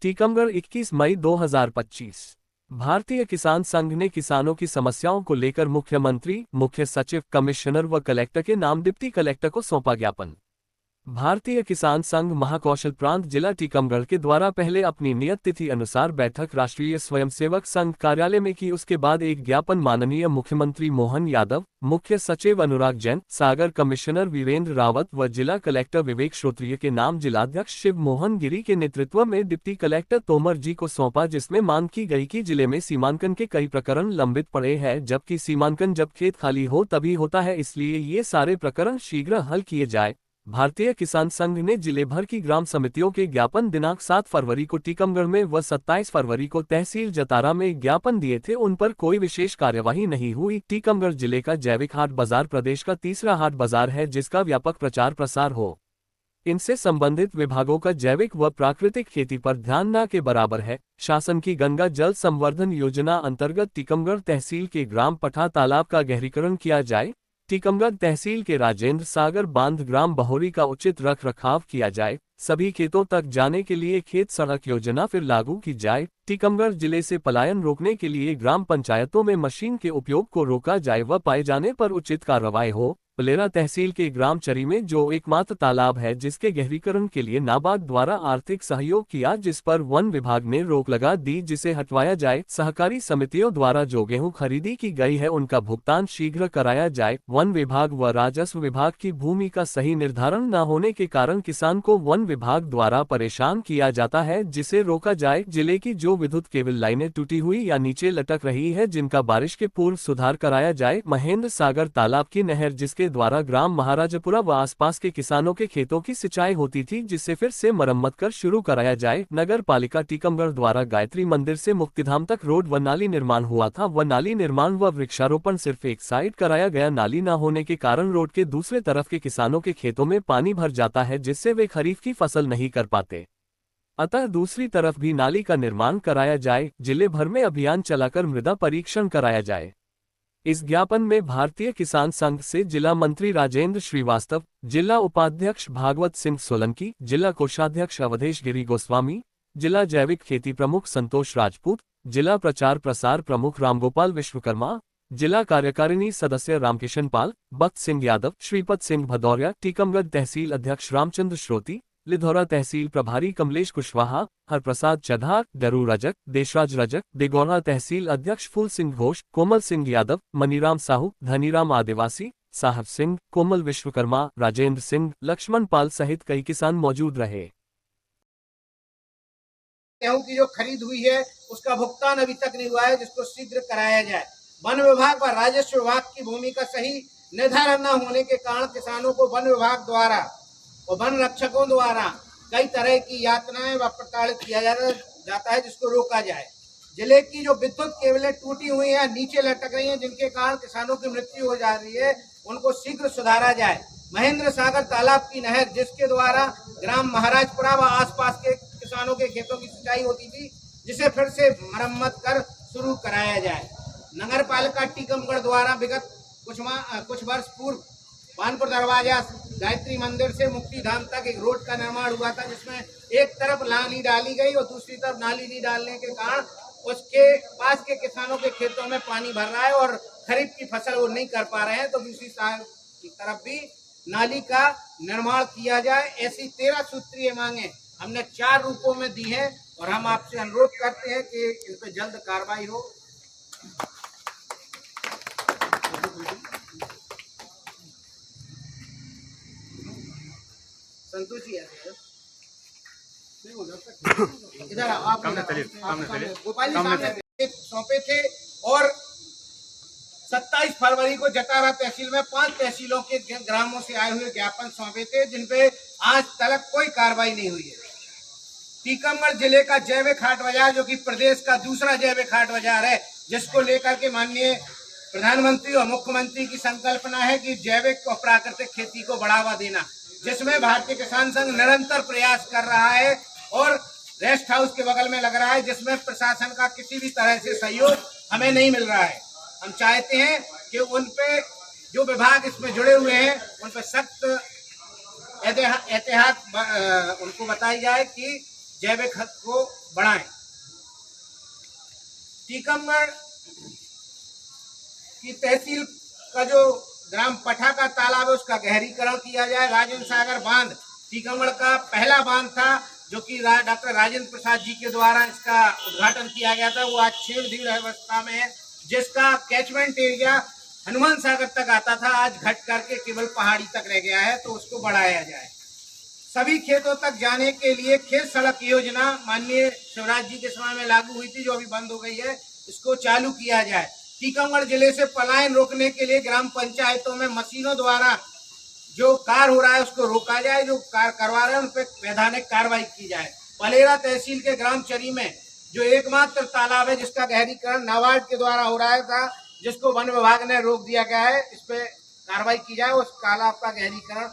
टीकमगढ़ 21 मई 2025। भारतीय किसान संघ ने किसानों की समस्याओं को लेकर मुख्यमंत्री, मुख्य सचिव, कमिश्नर व कलेक्टर के नाम डिप्टी कलेक्टर को सौंपा ज्ञापन। भारतीय किसान संघ महाकौशल प्रांत जिला टीकमगढ़ के द्वारा पहले अपनी नियत तिथि अनुसार बैठक राष्ट्रीय स्वयंसेवक संघ कार्यालय में की। उसके बाद एक ज्ञापन माननीय मुख्यमंत्री मोहन यादव, मुख्य सचिव अनुराग जैन, सागर कमिश्नर वीरेंद्र रावत व जिला कलेक्टर विवेक श्रोत्रिय के नाम जिलाध्यक्ष शिव मोहन गिरी के नेतृत्व में डिप्टी कलेक्टर तोमर जी को सौंपा, जिसमें मांग की गई कि जिले में सीमांकन के कई प्रकरण लंबित पड़े हैं, जबकि सीमांकन जब खेत खाली हो तभी होता है, इसलिए ये सारे प्रकरण शीघ्र हल किए जाए। भारतीय किसान संघ ने जिले भर की ग्राम समितियों के ज्ञापन दिनांक 7 फरवरी को टीकमगढ़ में व 27 फरवरी को तहसील जतारा में ज्ञापन दिए थे, उन पर कोई विशेष कार्यवाही नहीं हुई। टीकमगढ़ जिले का जैविक हाट बाजार प्रदेश का तीसरा हाट बाजार है, जिसका व्यापक प्रचार प्रसार हो, इनसे संबंधित विभागों का जैविक व प्राकृतिक खेती पर ध्यान न के बराबर है। शासन की गंगा जल संवर्धन योजना अंतर्गत टीकमगढ़ तहसील के ग्राम पठा तालाब का गहरीकरण किया जाए। टीकमगढ़ तहसील के राजेंद्र सागर बांध ग्राम बहोरी का उचित रख रखाव किया जाए। सभी खेतों तक जाने के लिए खेत सड़क योजना फिर लागू की जाए। टीकमगढ़ जिले से पलायन रोकने के लिए ग्राम पंचायतों में मशीन के उपयोग को रोका जाए व पाए जाने पर उचित कार्रवाई हो। पलेरा तहसील के ग्राम चरी में जो एकमात्र तालाब है जिसके गहरीकरण के लिए नाबार्ड द्वारा आर्थिक सहयोग किया, जिस पर वन विभाग ने रोक लगा दी, जिसे हटवाया जाए। सहकारी समितियों द्वारा जो गेहूं खरीदी की गई है उनका भुगतान शीघ्र कराया जाए। वन विभाग व राजस्व विभाग की भूमि का सही निर्धारण न होने के कारण किसान को वन विभाग द्वारा परेशान किया जाता है, जिसे रोका जाए। जिले की जो विद्युत केबल लाइनें टूटी हुई या नीचे लटक रही है, जिनका बारिश के पूर्व सुधार कराया जाए। महेंद्र सागर तालाब की नहर जिसके द्वारा ग्राम महाराजपुरा व आसपास के किसानों के खेतों की सिंचाई होती थी, जिसे फिर से मरम्मत कर शुरू कराया जाए। नगर पालिका टीकमगढ़ द्वारा गायत्री मंदिर से मुक्तिधाम तक रोड व नाली निर्माण हुआ था, व नाली निर्माण व वृक्षारोपण सिर्फ एक साइड कराया गया। नाली न होने के कारण रोड के दूसरे तरफ के किसानों के खेतों में पानी भर जाता है, जिससे वे खरीफ की फसल नहीं कर पाते। अतः दूसरी तरफ भी नाली का निर्माण कराया जाए। जिले भर में अभियान चलाकर मृदा परीक्षण कराया जाए। इस ज्ञापन में भारतीय किसान संघ से जिला मंत्री राजेंद्र श्रीवास्तव, जिला उपाध्यक्ष भागवत सिंह सोलंकी, जिला कोषाध्यक्ष अवधेश गिरी गोस्वामी, जिला जैविक खेती प्रमुख संतोष राजपूत, जिला प्रचार प्रसार प्रमुख रामगोपाल विश्वकर्मा, जिला कार्यकारिणी सदस्य रामकिशन पाल, बख्त सिंह यादव, श्रीपद सिंह भदौरिया, टीकमगढ़ तहसील अध्यक्ष रामचंद्र श्रोती, लिधौरा तहसील प्रभारी कमलेश कुशवाहा, हरप्रसाद चढ़ार, डरू रजक, देशराज रजक, देगौरा तहसील अध्यक्ष फूल सिंह घोष, कोमल सिंह यादव, मनीराम साहू, धनीराम आदिवासी, साहब सिंह, कोमल विश्वकर्मा, राजेंद्र सिंह, लक्ष्मण पाल सहित कई किसान मौजूद रहे। गेहूं की जो खरीद हुई है उसका भुगतान अभी तक नहीं हुआ है, जिसको शीघ्र कराया जाए। वन विभाग व राजस्व विभाग की भूमि का सही निर्धारण न होने के कारण किसानों को वन विभाग द्वारा और वन रक्षकों द्वारा कई तरह की यातनाएं व प्रताड़ित किया जाता है, जिसको रोका जाए। जिले की जो विद्युत केबलें टूटी हुई हैं, नीचे लटक रही हैं, जिनके कारण किसानों की मृत्यु हो जा रही है, उनको शीघ्र सुधारा जाए। महेंद्र सागर तालाब की नहर जिसके द्वारा ग्राम महाराजपुरा व आसपास के किसानों के खेतों की सिंचाई होती थी, जिसे फिर से मरम्मत कर शुरू कराया जाए। नगर पालिका टीकमगढ़ द्वारा विगत कुछ वर्ष पूर्व मानपुर दरवाजा गायत्री मंदिर से मुक्तिधाम तक एक रोड का निर्माण हुआ था, जिसमें एक तरफ नाली डाली गई और दूसरी तरफ नाली नहीं डालने के कारण उसके पास के किसानों के खेतों में पानी भर रहा है और खरीफ की फसल वो नहीं कर पा रहे हैं। तो दूसरी तरफ भी नाली का निर्माण किया जाए। ऐसी 13 सूत्रीय मांगे हमने 4 रूपों में दी है और हम आपसे अनुरोध करते हैं कि इन पर जल्द कार्रवाई हो। संतोषी है इधर आप गोपाल जी सामने सौंपे थे और 27 फरवरी को जतारा तहसील में 5 तहसीलों के ग्रामों से आए हुए ज्ञापन सौंपे थे, जिनपे आज तक कोई कार्रवाई नहीं हुई है। टीकमगढ़ जिले का जैविक हाट बाजार, जो कि प्रदेश का दूसरा जैविक हाट बाजार है, जिसको लेकर के माननीय प्रधानमंत्री और मुख्यमंत्री की संकल्पना है कि जैविक और प्राकृतिक खेती को बढ़ावा देना, जिसमें भारतीय किसान संघ निरंतर प्रयास कर रहा है और रेस्ट हाउस के बगल में लग रहा है, जिसमें प्रशासन का किसी भी तरह से सहयोग हमें नहीं मिल रहा है। हम चाहते हैं कि उन पे जो विभाग इसमें जुड़े हुए हैं उन पर सख्त एहतियात उनको बताई जाए कि जैविक खाद को बढ़ाएं। टीकमगढ़ की तहसील का जो ग्राम पठा का तालाब है उसका गहरीकरण किया जाए। राजेंद्र सागर बांध टीकमगढ़ का पहला बांध था जो कि डॉक्टर राजेंद्र प्रसाद जी के द्वारा इसका उद्घाटन किया गया था, वो आज क्षीण अवस्था में है, जिसका कैचमेंट एरिया हनुमान सागर तक आता था, आज घट करके केवल पहाड़ी तक रह गया है, तो उसको बढ़ाया जाए। सभी खेतों तक जाने के लिए खेत सड़क योजना माननीय शिवराज जी के समय में लागू हुई थी, जो अभी बंद हो गई है, इसको चालू किया जाए। टीकमगढ़ जिले से पलायन रोकने के लिए ग्राम पंचायतों में मशीनों द्वारा जो कार्य हो रहा है उसको रोका जाए, जो कार्य करवा रहे हैं उन पर वैधानिक कार्रवाई की जाए। पलेरा तहसील के ग्राम चरी में जो एकमात्र तालाब है जिसका गहरीकरण नाबार्ड के द्वारा हो रहा था, जिसको वन विभाग ने रोक दिया गया है, इस पे कार्रवाई की जाए, उस तालाब का गहरीकरण